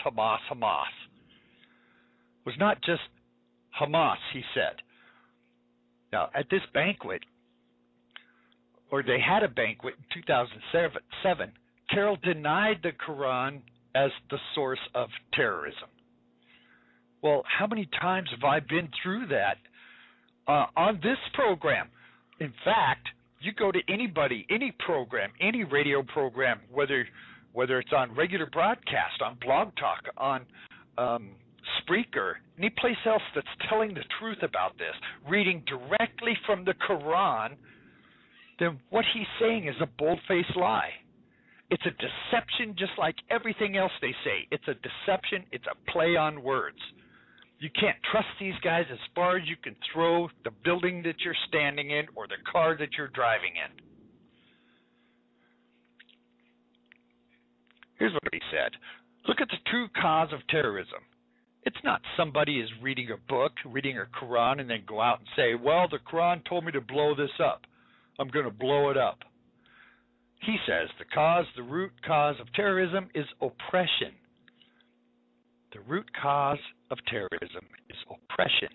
Hamas, Hamas. It was not just Hamas, he said. Now, at this banquet, or they had a banquet in 2007, Carroll denied the Quran as the source of terrorism. Well, how many times have I been through that on this program? In fact, you go to anybody, any program, any radio program, whether it's on regular broadcast, on Blog Talk, on Spreaker, any place else that's telling the truth about this, reading directly from the Quran, then what he's saying is a bold-faced lie. It's a deception just like everything else they say. It's a deception. It's a play on words. You can't trust these guys as far as you can throw the building that you're standing in or the car that you're driving in. Here's what he said. Look at the true cause of terrorism. It's not somebody is reading a book, reading a Quran, and then go out and say, well, the Quran told me to blow this up. I'm going to blow it up. He says the root cause of terrorism is oppression. The root cause of terrorism is oppression.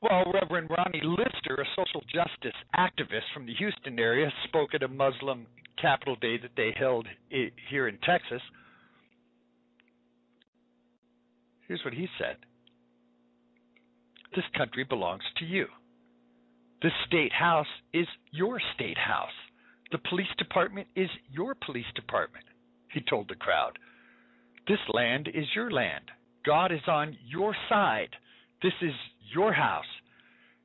Well, Reverend Ronnie Lister, a social justice activist from the Houston area, spoke at a Muslim Capital Day that they held here in Texas. Here's what he said. This country belongs to you. This state house is your state house. The police department is your police department, he told the crowd. This land is your land. God is on your side. This is your house.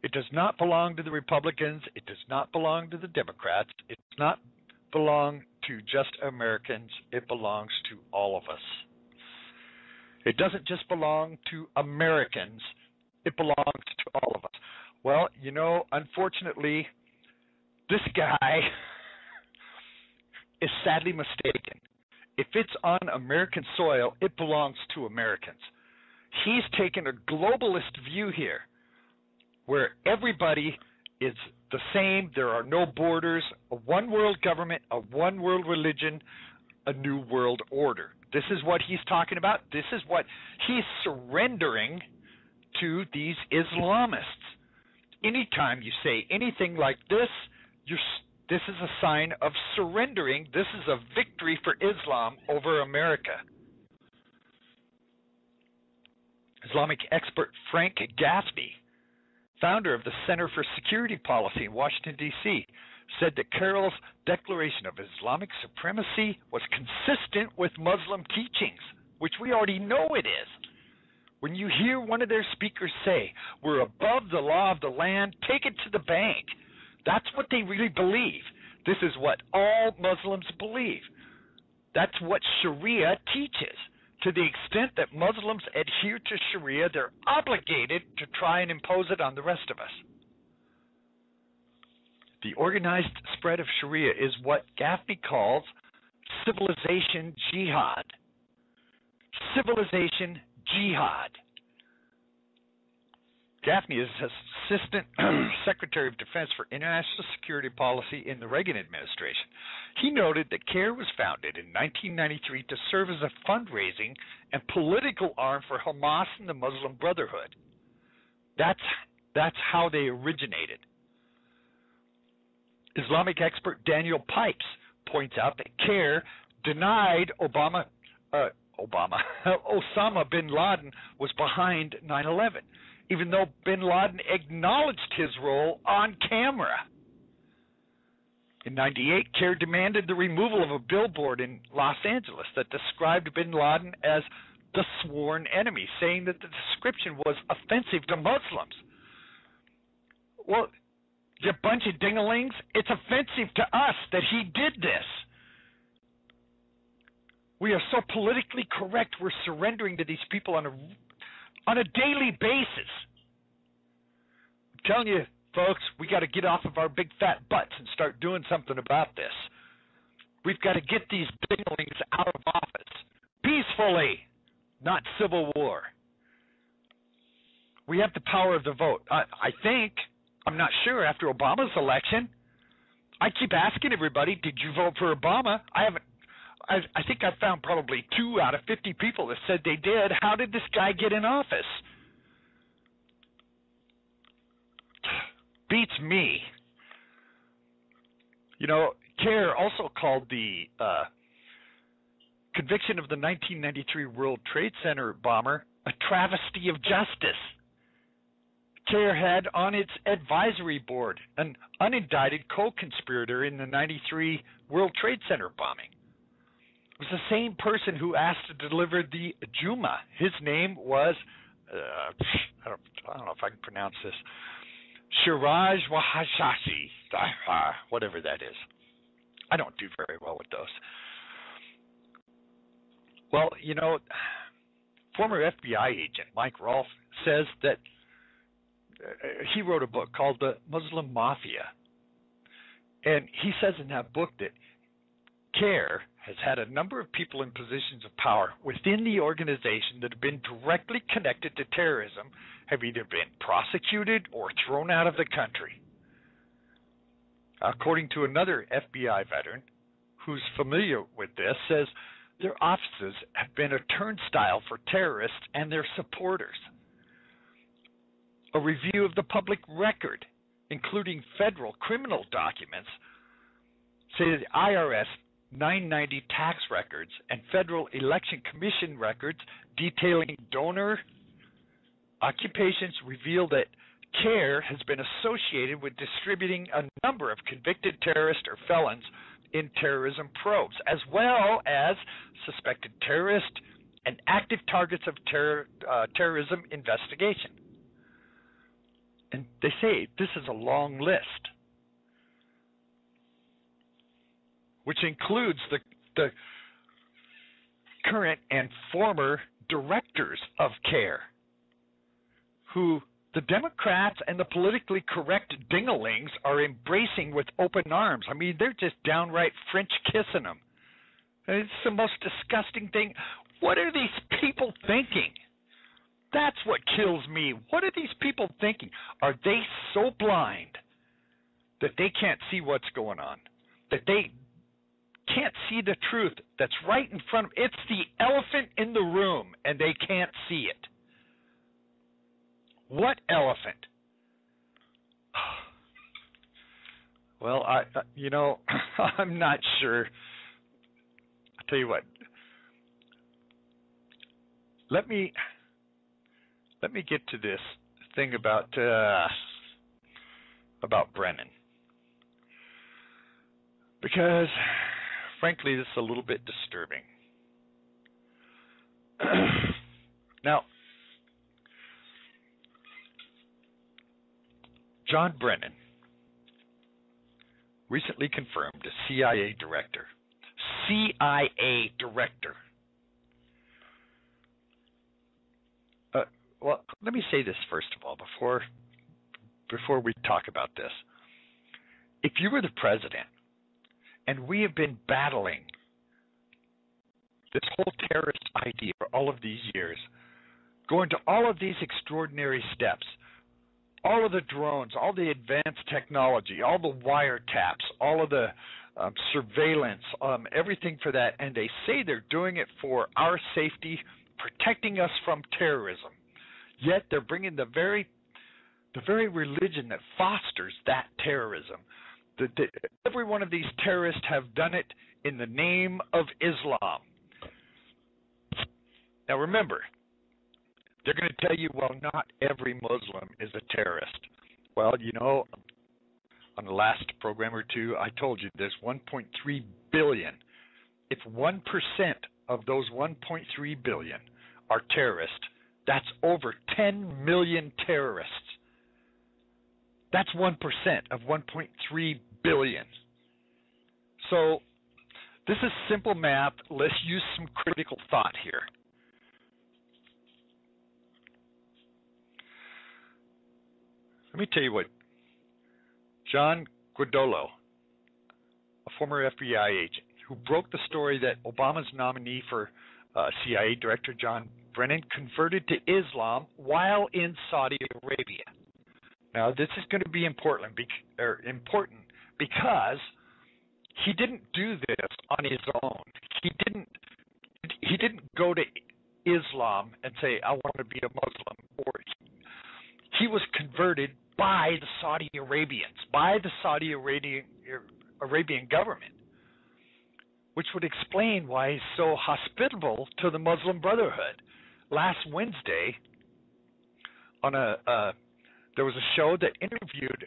It does not belong to the Republicans. It does not belong to the Democrats. It does not belong to just Americans. It belongs to all of us. It doesn't just belong to Americans. It belongs to all of us. Well, you know, unfortunately, this guy is sadly mistaken. If it's on American soil, it belongs to Americans. He's taken a globalist view here, where everybody is the same. There are no borders, a one world government, a one world religion, a new world order. This is what he's talking about. This is what he's surrendering to these Islamists. Anytime you say anything like this, this is a sign of surrendering. This is a victory for Islam over America. Islamic expert Frank Gaffney, founder of the Center for Security Policy in Washington, D.C., said that Carroll's declaration of Islamic supremacy was consistent with Muslim teachings, which we already know it is. When you hear one of their speakers say, we're above the law of the land, take it to the bank. That's what they really believe. This is what all Muslims believe. That's what Sharia teaches. To the extent that Muslims adhere to Sharia, they're obligated to try and impose it on the rest of us. The organized spread of Sharia is what Gaffney calls civilization jihad. Civilization jihad. Gaffney is Assistant Secretary of Defense for International Security Policy in the Reagan administration. He noted that CARE was founded in 1993 to serve as a fundraising and political arm for Hamas and the Muslim Brotherhood. That's how they originated. Islamic expert Daniel Pipes points out that CARE denied Osama bin Laden was behind 9/11, even though bin Laden acknowledged his role on camera. In 1998, CARE demanded the removal of a billboard in Los Angeles that described bin Laden as the sworn enemy, saying that the description was offensive to Muslims. Well, you bunch of dingalings, it's offensive to us that he did this. We are so politically correct, we're surrendering to these people on a daily basis. I'm telling you, folks, we got to get off of our big fat butts and start doing something about this. We've got to get these dinglings out of office peacefully, not civil war. We have the power of the vote. I think, I'm not sure, after Obama's election, I keep asking everybody, did you vote for Obama? I haven't. I think I found probably 2 out of 50 people that said they did. How did this guy get in office? Beats me. You know, CARE also called the conviction of the 1993 World Trade Center bomber a travesty of justice. CARE had on its advisory board an unindicted co-conspirator in the 93 World Trade Center bombing. It was the same person who asked to deliver the Juma. His name was, I don't know if I can pronounce this, Shiraj Wahashashi, whatever that is. I don't do very well with those. Well, you know, former FBI agent Mike Rolfe says that he wrote a book called The Muslim Mafia. And he says in that book that CARE has had a number of people in positions of power within the organization that have been directly connected to terrorism, have either been prosecuted or thrown out of the country. According to another FBI veteran who's familiar with this, says their offices have been a turnstile for terrorists and their supporters. A review of the public record, including federal criminal documents, say the IRS 990 tax records and Federal Election Commission records detailing donor occupations reveal that CARE has been associated with distributing a number of convicted terrorists or felons in terrorism probes, as well as suspected terrorists and active targets of terrorism investigation. And they say this is a long list, which includes the current and former directors of CARE, who the Democrats and the politically correct dingalings are embracing with open arms. I mean, they're just downright French kissing them. And it's the most disgusting thing. What are these people thinking? That's what kills me. What are these people thinking? Are they so blind that they can't see what's going on? That they can't see the truth that's right in front of them? It's the elephant in the room, and they can't see it. What elephant? Well, I'm not sure. I'll tell you what. Let me get to this thing about Brennan, because frankly, this is a little bit disturbing. Now, John Brennan recently confirmed as CIA director. CIA director. Well, let me say this first of all before we talk about this. If you were the president, and we have been battling this whole terrorist idea for all of these years, going to all of these extraordinary steps, all of the drones, all the advanced technology, all the wiretaps, all of the surveillance, everything for that, and they say they're doing it for our safety, protecting us from terrorism. Yet they're bringing the very religion that fosters that terrorism. Every one of these terrorists have done it in the name of Islam. Now remember, they're going to tell you, well, not every Muslim is a terrorist. Well, you know, on the last program or two, I told you there's 1.3 billion. If 1% of those 1.3 billion are terrorists, that's over 10 million terrorists. That's 1% of 1.3 billion. So this is simple math. Let's use some critical thought here. Let me tell you what John Guidolo, a former FBI agent who broke the story that Obama's nominee for CIA Director John Brennan converted to Islam while in Saudi Arabia. Now, this is going to be important because he didn't do this on his own. he didn't go to Islam and say, I want to be a Muslim, or he was converted by the Saudi Arabians, by the Saudi Arabian government, which would explain why he's so hospitable to the Muslim Brotherhood. Last Wednesday, there was a show that interviewed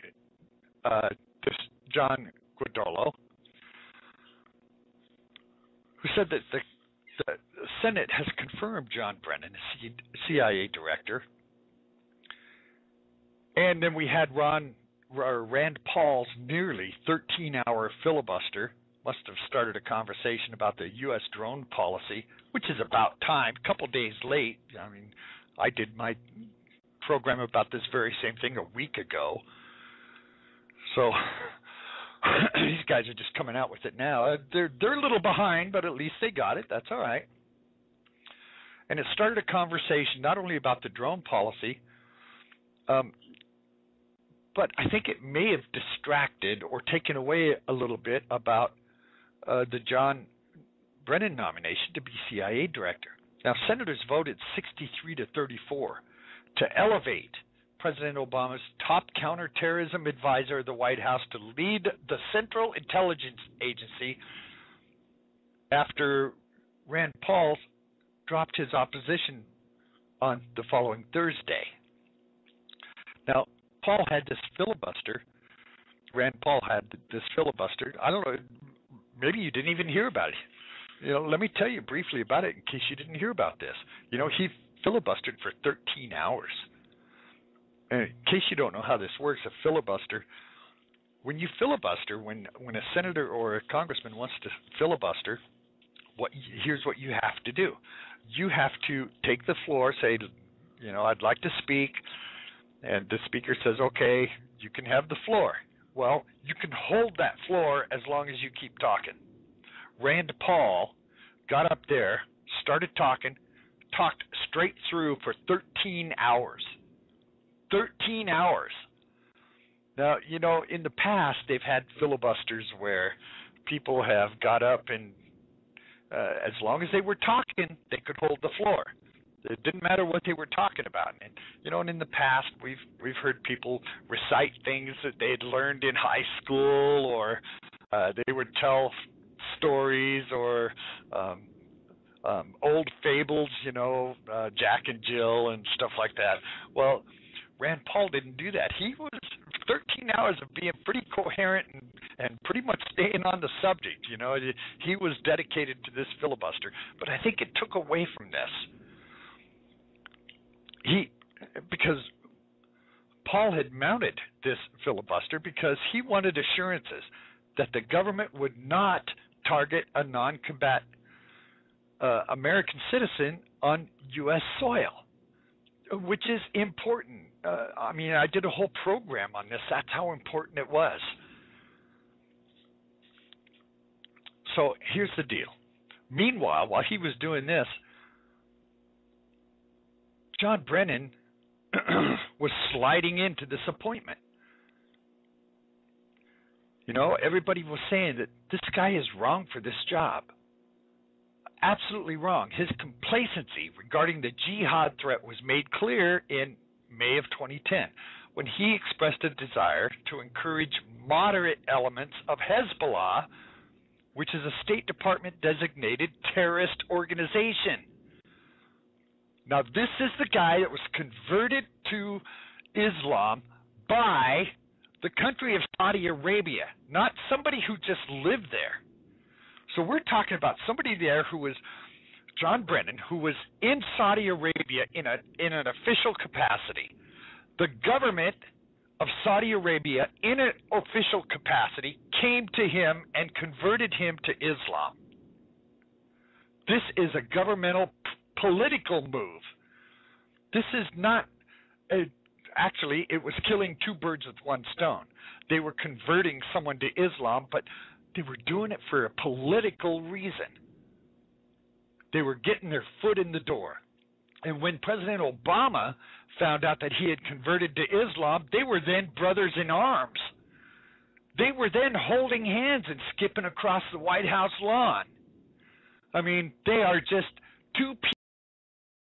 this John Guidolo, who said that the Senate has confirmed John Brennan, CIA director. And then we had Rand Paul's nearly 13-hour filibuster. Must have started a conversation about the U.S. drone policy, which is about time, a couple days late. I mean, I did my program about this very same thing a week ago. So these guys are just coming out with it now. They're a little behind, but at least they got it. That's all right. And it started a conversation not only about the drone policy, but I think it may have distracted or taken away a little bit about the John Brennan nomination to be CIA director. Now, senators voted 63 to 34 to elevate President Obama's top counterterrorism advisor of the White House to lead the Central Intelligence Agency after Rand Paul dropped his opposition on the following Thursday. Now, Paul had this filibuster. Rand Paul had this filibuster. I don't know, maybe you didn't even hear about it. Let me tell you briefly about it in case you didn't hear about this. He filibustered for 13 hours. And in case you don't know how this works, a filibuster, when you filibuster, when a senator or a congressman wants to filibuster, here's what you have to do. You have to take the floor, say, I'd like to speak, and the speaker says, okay, you can have the floor. Well, you can hold that floor as long as you keep talking. Rand Paul got up there, started talking, talked straight through for 13 hours. 13 hours. Now, in the past, they've had filibusters where people have got up and as long as they were talking, they could hold the floor. It didn't matter what they were talking about. And and in the past, we've heard people recite things that they had learned in high school, or they would tell stories or old fables, Jack and Jill and stuff like that. Well, Rand Paul didn't do that. He was 13 hours of being pretty coherent and pretty much staying on the subject. He was dedicated to this filibuster. But I think it took away from this. Because Paul had mounted this filibuster because he wanted assurances that the government would not target a non-combat American citizen on U.S. soil, which is important. I did a whole program on this. That's how important it was. So here's the deal. Meanwhile, while he was doing this, John Brennan was sliding into this appointment. Everybody was saying that this guy is wrong for this job. Absolutely wrong. His complacency regarding the jihad threat was made clear in May of 2010 when he expressed a desire to encourage moderate elements of Hezbollah, which is a State Department designated terrorist organization. Now, this is the guy that was converted to Islam by the country of Saudi Arabia, not somebody who just lived there. So we're talking about somebody there who was John Brennan, who was in Saudi Arabia in an official capacity. The government of Saudi Arabia, in an official capacity, came to him and converted him to Islam. This is a governmental political move. This is not actually, it was killing two birds with one stone. They were converting someone to Islam, but they were doing it for a political reason. They were getting their foot in the door. And when President Obama found out that he had converted to Islam, they were then brothers in arms. They were then holding hands and skipping across the White House lawn. I mean, they are just two